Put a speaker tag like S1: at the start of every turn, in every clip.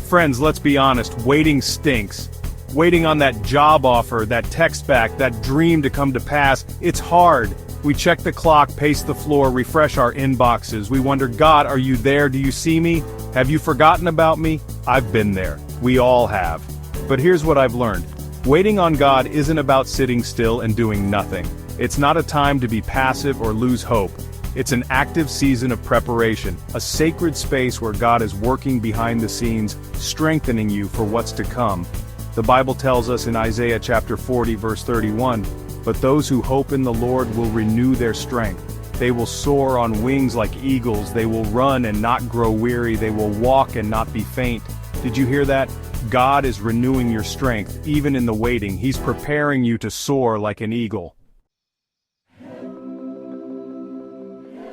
S1: Friends, let's be honest, waiting stinks. Waiting on that job offer, that text back, that dream to come to pass, it's hard. We check the clock, pace the floor, refresh our inboxes. We wonder, God, are you there? Do you see me? Have you forgotten about me? I've been there. We all have. But here's what I've learned. Waiting on God isn't about sitting still and doing nothing. It's not a time to be passive or lose hope. It's an active season of preparation, a sacred space where God is working behind the scenes, strengthening you for what's to come. The Bible tells us in Isaiah chapter 40 verse 31, "But those who hope in the Lord will renew their strength. They will soar on wings like eagles, they will run and not grow weary, they will walk and not be faint." Did you hear that? God is renewing your strength, even in the waiting. He's preparing you to soar like an eagle.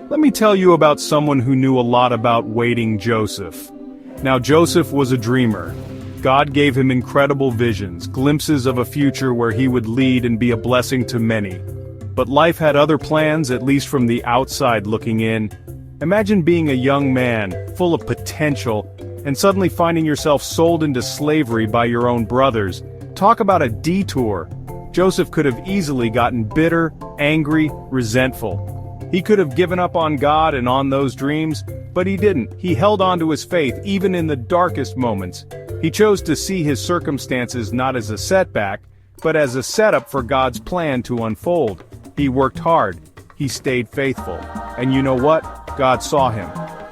S1: Let me tell you about someone who knew a lot about waiting, Joseph. Now Joseph was a dreamer. God gave him incredible visions, glimpses of a future where he would lead and be a blessing to many. But life had other plans, at least from the outside looking in. Imagine being a young man, full of potential, and suddenly finding yourself sold into slavery by your own brothers. Talk about a detour. Joseph could have easily gotten bitter, angry, resentful. He could have given up on God and on those dreams, but he didn't. He held on to his faith even in the darkest moments. He chose to see his circumstances not as a setback, but as a setup for God's plan to unfold. He worked hard. He stayed faithful. And you know what? God saw him.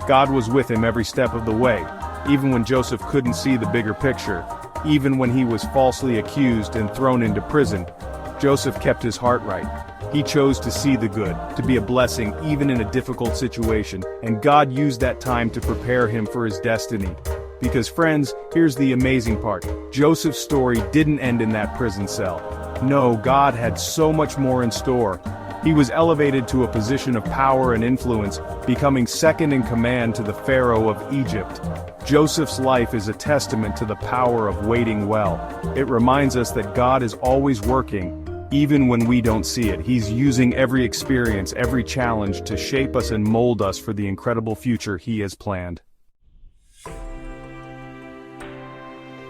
S1: God was with him every step of the way, even when Joseph couldn't see the bigger picture, even when he was falsely accused and thrown into prison. Joseph kept his heart right. He chose to see the good, to be a blessing even in a difficult situation, and God used that time to prepare him for his destiny. Because friends, here's the amazing part. Joseph's story didn't end in that prison cell. No, God had so much more in store. He was elevated to a position of power and influence, becoming second in command to the Pharaoh of Egypt. Joseph's life is a testament to the power of waiting well. It reminds us that God is always working, even when we don't see it. He's using every experience, every challenge to shape us and mold us for the incredible future He has planned.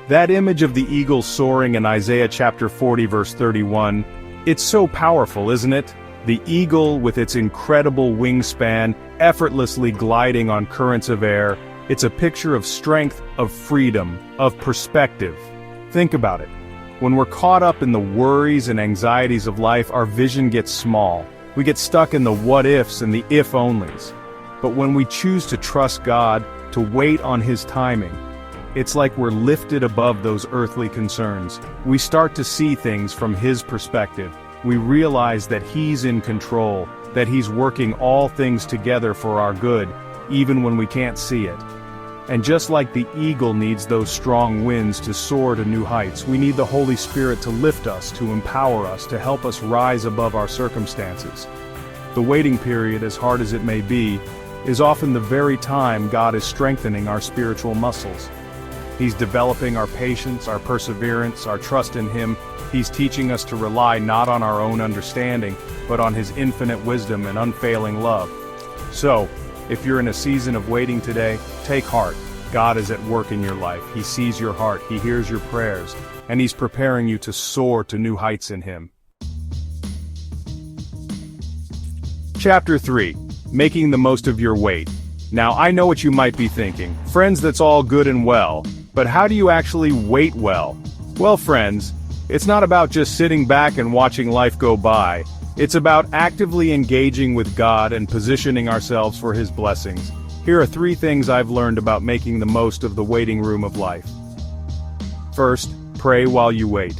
S1: That image of the eagle soaring in Isaiah chapter 40 verse 31, it's so powerful, isn't it? The eagle with its incredible wingspan, effortlessly gliding on currents of air. It's a picture of strength, of freedom, of perspective. Think about it. When we're caught up in the worries and anxieties of life, our vision gets small. We get stuck in the what-ifs and the if-onlys. But when we choose to trust God, to wait on His timing, it's like we're lifted above those earthly concerns. We start to see things from His perspective. We realize that He's in control, that He's working all things together for our good, even when we can't see it. And just like the eagle needs those strong winds to soar to new heights, we need the Holy Spirit to lift us, to empower us, to help us rise above our circumstances. The waiting period, as hard as it may be, is often the very time God is strengthening our spiritual muscles. He's developing our patience, our perseverance, our trust in Him. He's teaching us to rely not on our own understanding, but on His infinite wisdom and unfailing love. So, if you're in a season of waiting today, take heart. God is at work in your life. He sees your heart, He hears your prayers, and He's preparing you to soar to new heights in Him. Chapter 3. Making the most of your wait. Now I know what you might be thinking. Friends, that's all good and well, but how do you actually wait well? Well friends, it's not about just sitting back and watching life go by. It's about actively engaging with God and positioning ourselves for His blessings. Here are 3 things I've learned about making the most of the waiting room of life. First, pray while you wait.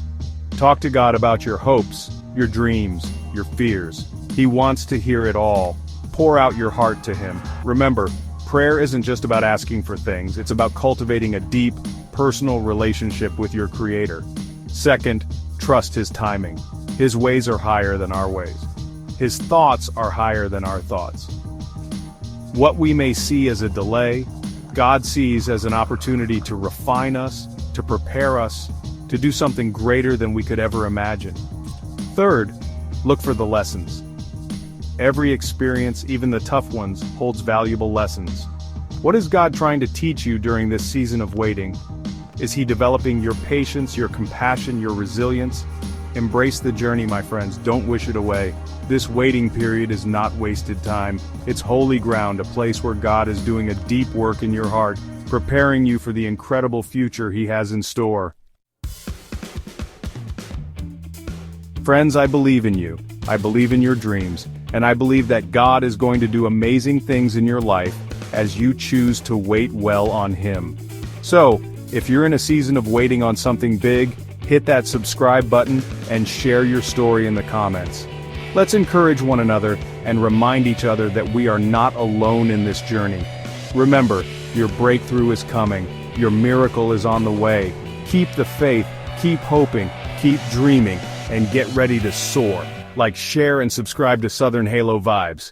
S1: Talk to God about your hopes, your dreams, your fears. He wants to hear it all. Pour out your heart to Him. Remember, prayer isn't just about asking for things, it's about cultivating a deep, personal relationship with your Creator. Second, trust His timing. His ways are higher than our ways. His thoughts are higher than our thoughts. What we may see as a delay, God sees as an opportunity to refine us, to prepare us, to do something greater than we could ever imagine. Third, look for the lessons. Every experience, even the tough ones, holds valuable lessons. What is God trying to teach you during this season of waiting? Is he developing your patience, your compassion, your resilience? Embrace the journey, my friends, don't wish it away. This waiting period is not wasted time. It's holy ground, a place where God is doing a deep work in your heart, preparing you for the incredible future he has in store. Friends, I believe in you. I believe in your dreams, and I believe that God is going to do amazing things in your life as you choose to wait well on him. So, if you're in a season of waiting on something big, hit that subscribe button and share your story in the comments. Let's encourage one another and remind each other that we are not alone in this journey. Remember, your breakthrough is coming. Your miracle is on the way. Keep the faith, keep hoping, keep dreaming, and get ready to soar. Like, share, and subscribe to Southern Halo Vibes.